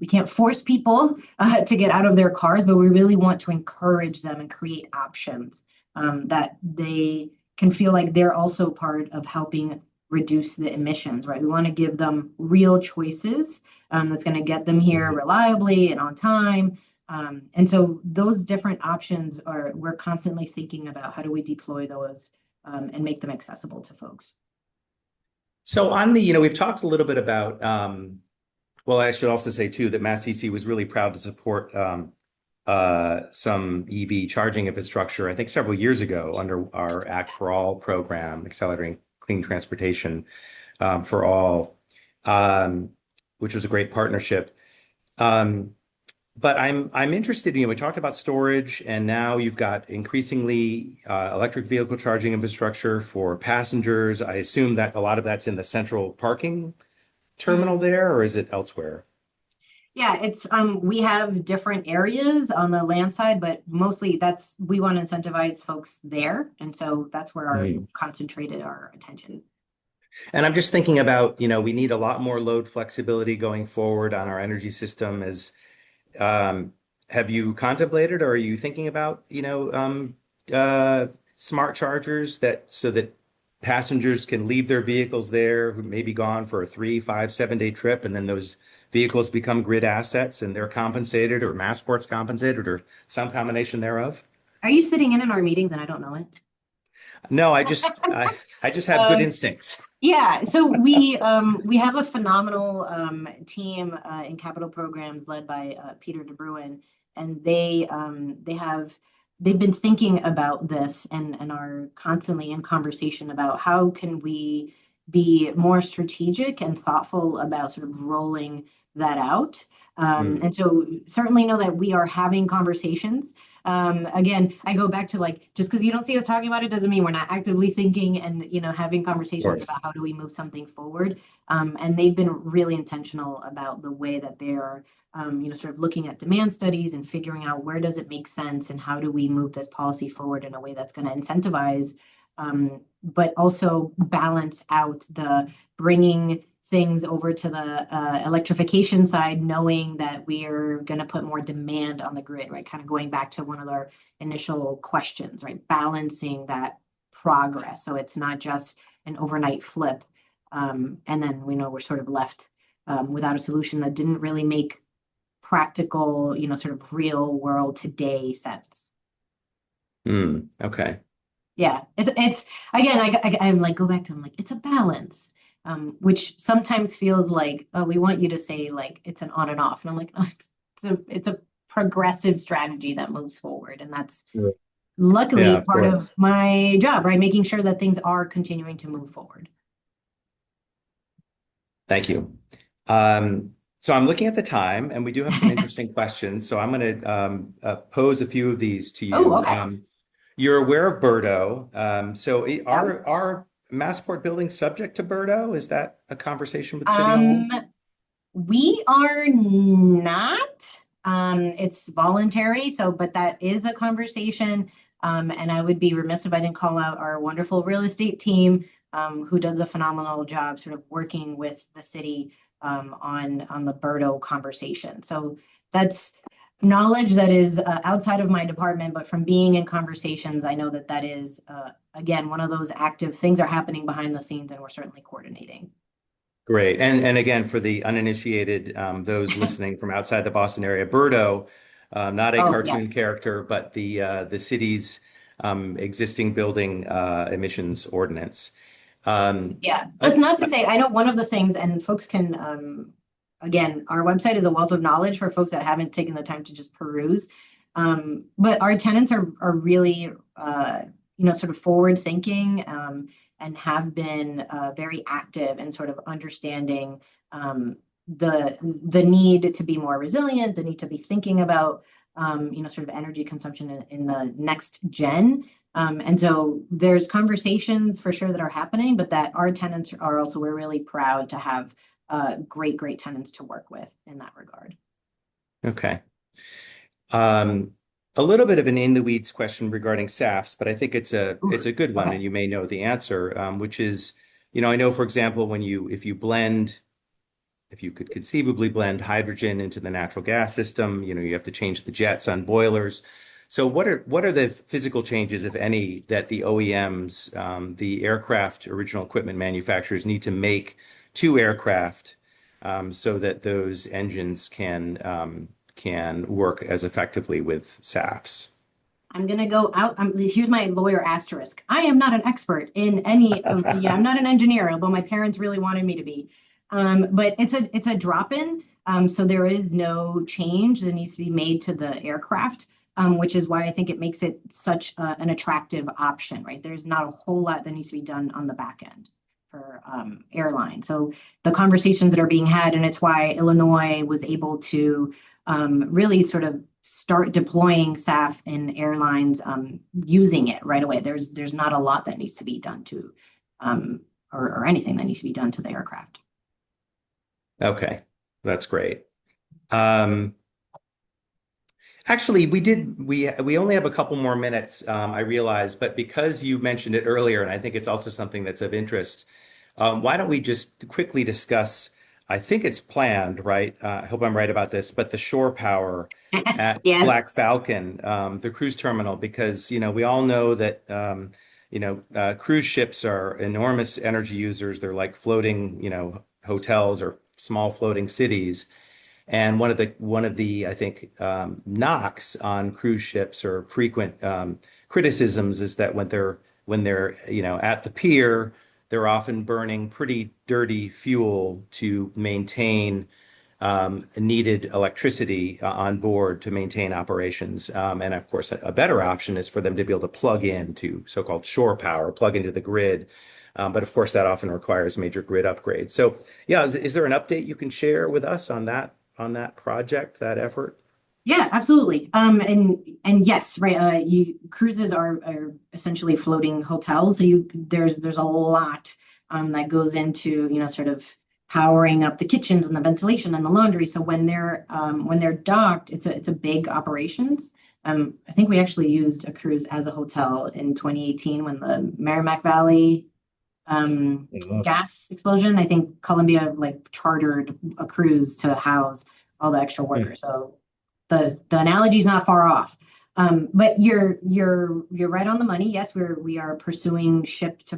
can't force people to get out of their cars, but we really want to encourage them and create options that they can feel like they're also part of helping reduce the emissions, right? We want to give them real choices that's going to get them here Mhm. reliably and on time. And so those different options are, we're constantly thinking about how do we deploy those and make them accessible to folks. So on the, we've talked a little bit about, well, I should also say too that MassCEC was really proud to support some EV charging infrastructure, I think several years ago under our Act for All program, accelerating clean transportation for all, um, which was a great partnership. Um, but I'm interested, we talked about storage, and now you've got increasingly electric vehicle charging infrastructure for passengers. I assume that a lot of that's in the central parking terminal there, or is it elsewhere? Yeah, it's we have different areas on the land side, but mostly that's we want to incentivize folks there. And so that's where our Mhm. concentrated our attention. And I'm just thinking about, we need a lot more load flexibility going forward on our energy system. Um, have you contemplated or are you thinking about, uh, smart chargers that so that passengers can leave their vehicles there who may be gone for a 3, 5, 7 day trip, and then those vehicles become grid assets and they're compensated or Massport's compensated or some combination thereof? Are you sitting in our meetings and I don't know it? No, I just have good Uh, instincts. Yeah, so we have a phenomenal team in capital programs led by Peter DeBruin, and they've been thinking about this and are constantly in conversation about how can we be more strategic and thoughtful about sort of rolling that out. Mm, And so certainly know that we are having conversations. Again, I go back to like just because you don't see us talking about it doesn't mean we're not actively thinking and having of conversations course. about how do we move something forward. And they've been really intentional about the way that they're sort of looking at demand studies and figuring out where does it make sense and how do we move this policy forward in a way that's going to incentivize, but also balance out the bringing things over to the electrification side, knowing that we're going to put more demand on the grid, right? Kind of going back to one of our initial questions, right? Balancing that progress. So it's not just an overnight flip. And then we know we're sort of left without a solution that didn't really make practical, sort of real world today sense. Okay. Yeah, it's again, I'm like go back to I'm like it's a balance, which sometimes feels like oh we want you to say like it's an on and off, and I'm like oh, it's a progressive strategy that moves forward, and that's Yeah, yeah, luckily of part of course. my job, right? Making sure that things are continuing to move forward. Thank you. So I'm looking at the time, and we do have some interesting questions. So I'm going to pose a few of these to Oh, you. okay. You're aware of Birdo. So Yeah. are Massport buildings subject to Birdo? Is that a conversation with City Hall? Um, We are not. It's voluntary, so but that is a conversation. And I would be remiss if I didn't call out our wonderful real estate team, who does a phenomenal job sort of working with the city on the Birdo conversation. So that's knowledge that is outside of my department, but from being in conversations, I know that that is again one of those active things are happening behind the scenes, and we're certainly coordinating. Great. And again, for the uninitiated, those listening from outside the Boston area, Birdo, not a Oh, yeah. cartoon character, but the city's existing building emissions ordinance. Um, Yeah, uh, that's not to say, I know one of the things, and folks can, again, our website is a wealth of knowledge for folks that haven't taken the time to just peruse. But our tenants are really, sort of forward thinking, and have been very active in sort of understanding the need to be more resilient, the need to be thinking about, sort of energy consumption in the next gen. And so there's conversations for sure that are happening, but that our tenants are also, we're really proud to have great tenants to work with in that regard. okay. Um, a little bit of an in the weeds question regarding SAFs, but I think it's Oof. a good one, Okay. and you may know the answer, which is, I know, for example, if you blend, if you could conceivably blend hydrogen into the natural gas system, you have to change the jets on boilers. So what are the physical changes, if any, that the OEMs, the aircraft original equipment manufacturers need to make to aircraft so that those engines can work as effectively with SAFs. I'm gonna go out. Here's my lawyer asterisk. I am not an expert in any of, yeah, I'm not an engineer, although my parents really wanted me to be. But it's a drop-in. So there is no change that needs to be made to the aircraft, which is why I think it makes it such an attractive option, right? There's not a whole lot that needs to be done on the back end for airline. So the conversations that are being had, and it's why Illinois was able to really sort of start deploying SAF in airlines using it right away. There's not a lot that needs to be done to or anything that needs to be done to the aircraft. Okay, that's great. Um, Actually, we only have a couple more minutes, I realize, but because you mentioned it earlier, and I think it's also something that's of interest, why don't we just quickly discuss, I think it's planned, right? I hope I'm right about this, but the shore power at Yes. Black Falcon, the cruise terminal, because we all know that cruise ships are enormous energy users. They're like floating, hotels or small floating cities. And one of the I think knocks on cruise ships or frequent criticisms is that when they're at the pier, they're often burning pretty dirty fuel to maintain needed electricity on board to maintain operations. And of course, a better option is for them to be able to plug in to so-called shore power, plug into the grid. But of course, that often requires major grid upgrades. So, yeah, is there an update you can share with us on that project, that effort? Yeah, absolutely. And yes, right. You cruises are essentially floating hotels. So there's a lot that goes into sort of powering up the kitchens and the ventilation and the laundry. So when they're docked, it's a big operations. I think we actually used a cruise as a hotel in 2018 when the Merrimack Valley Mhm. gas explosion. I think Columbia like chartered a cruise to house all the extra workers. So the analogy is not far off. But you're right on the money. Yes, we are pursuing ship to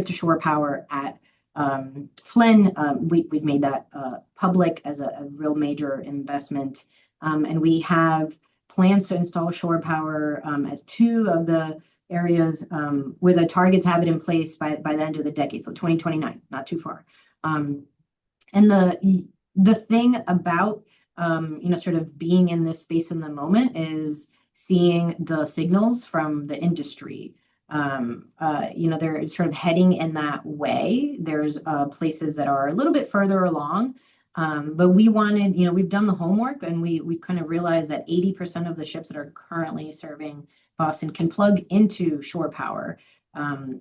shore power at Flynn. We've made that public as a real major investment, and we have plans to install shore power at two of the areas with a target to have it in place by the end of the decade, so 2029, not too far. Um, and the thing about sort of being in this space in the moment is seeing the signals from the industry. They're sort of heading in that way. There's places that are a little bit further along. But we've done the homework and we kind of realized that 80% of the ships that are currently serving Boston can plug into shore power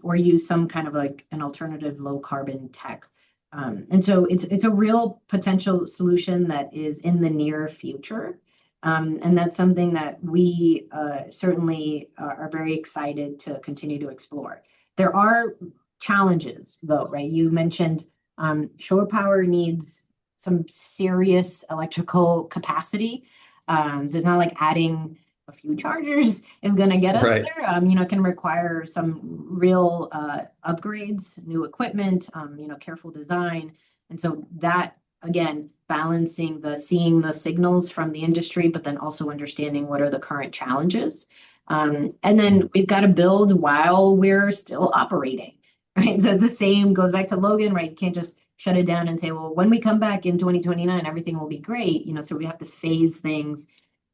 or use some kind of like an alternative low carbon tech. And so it's a real potential solution that is in the near future. And that's something that we certainly are very excited to continue to explore. There are challenges, though, right? You mentioned shore power needs some serious electrical capacity. So it's not like adding a few chargers is going to get us Right. there. It can require some real upgrades, new equipment, careful design. And so that, again, balancing seeing the signals from the industry, but then also understanding what are the current challenges. And then we've got to build while we're still operating, right? So it's the same, goes back to Logan, right? You can't just shut it down and say, well, when we come back in 2029, everything will be great. So we have to phase things.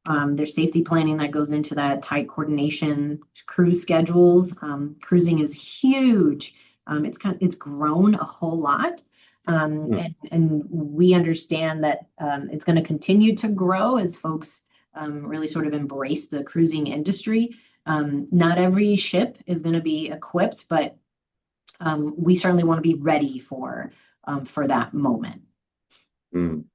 There's safety planning that goes into that, tight coordination, cruise schedules. Cruising is huge. It's grown a whole lot. And we understand that it's going to continue to grow as folks really sort of embrace the cruising industry. Not every ship is going to be equipped, but we certainly want to be ready for that moment. Mm.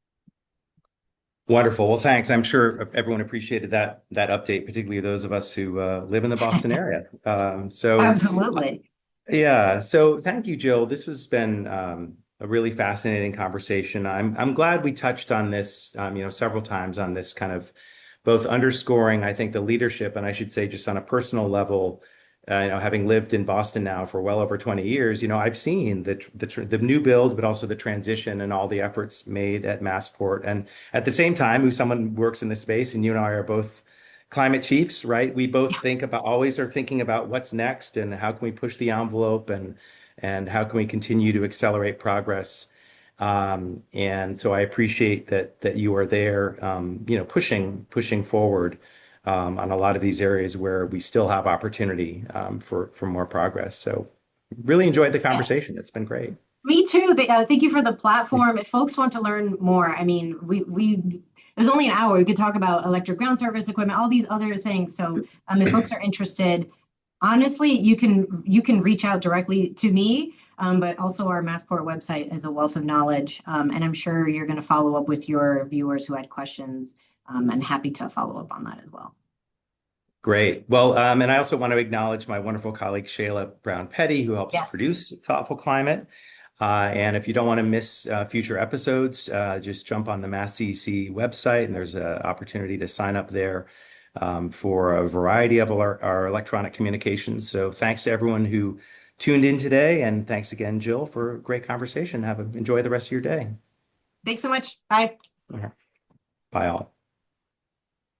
Wonderful. Well, thanks. I'm sure everyone appreciated that update, particularly those of us who live in the Boston area. Absolutely. Yeah. So thank you, Jill. This has been a really fascinating conversation. I'm glad we touched on this, several times on this kind of both underscoring, I think, the leadership, and I should say, just on a personal level, having lived in Boston now for well over 20 years, I've seen the new build, but also the transition and all the efforts made at Massport. And at the same time, who someone who works in this space, and you and I are both climate chiefs, right? We both always are thinking about what's next and how can we push the envelope and how can we continue to accelerate progress. And so I appreciate that you are there, pushing forward on a lot of these areas where we still have opportunity for more progress. So really enjoyed the Yeah. conversation. It's been great. Me too. Thank you for the platform. If folks want to learn more, I mean, there's only an hour. We could talk about electric ground service equipment, all these other things. So, if folks are interested, honestly, you can reach out directly to me. But also our Massport website is a wealth of knowledge, and I'm sure you're going to follow up with your viewers who had questions. And happy to follow up on that as well. Great. Well, and I also want to acknowledge my wonderful colleague Shayla Brown-Petty, who helps Yes. produce Thoughtful Climate. And if you don't want to miss future episodes, just jump on the MassCEC website, and there's an opportunity to sign up there for a variety of our electronic communications. So thanks to everyone who tuned in today, and thanks again, Jill, for a great conversation. Enjoy the rest of your day. Thanks so much. Bye. All right. Bye all.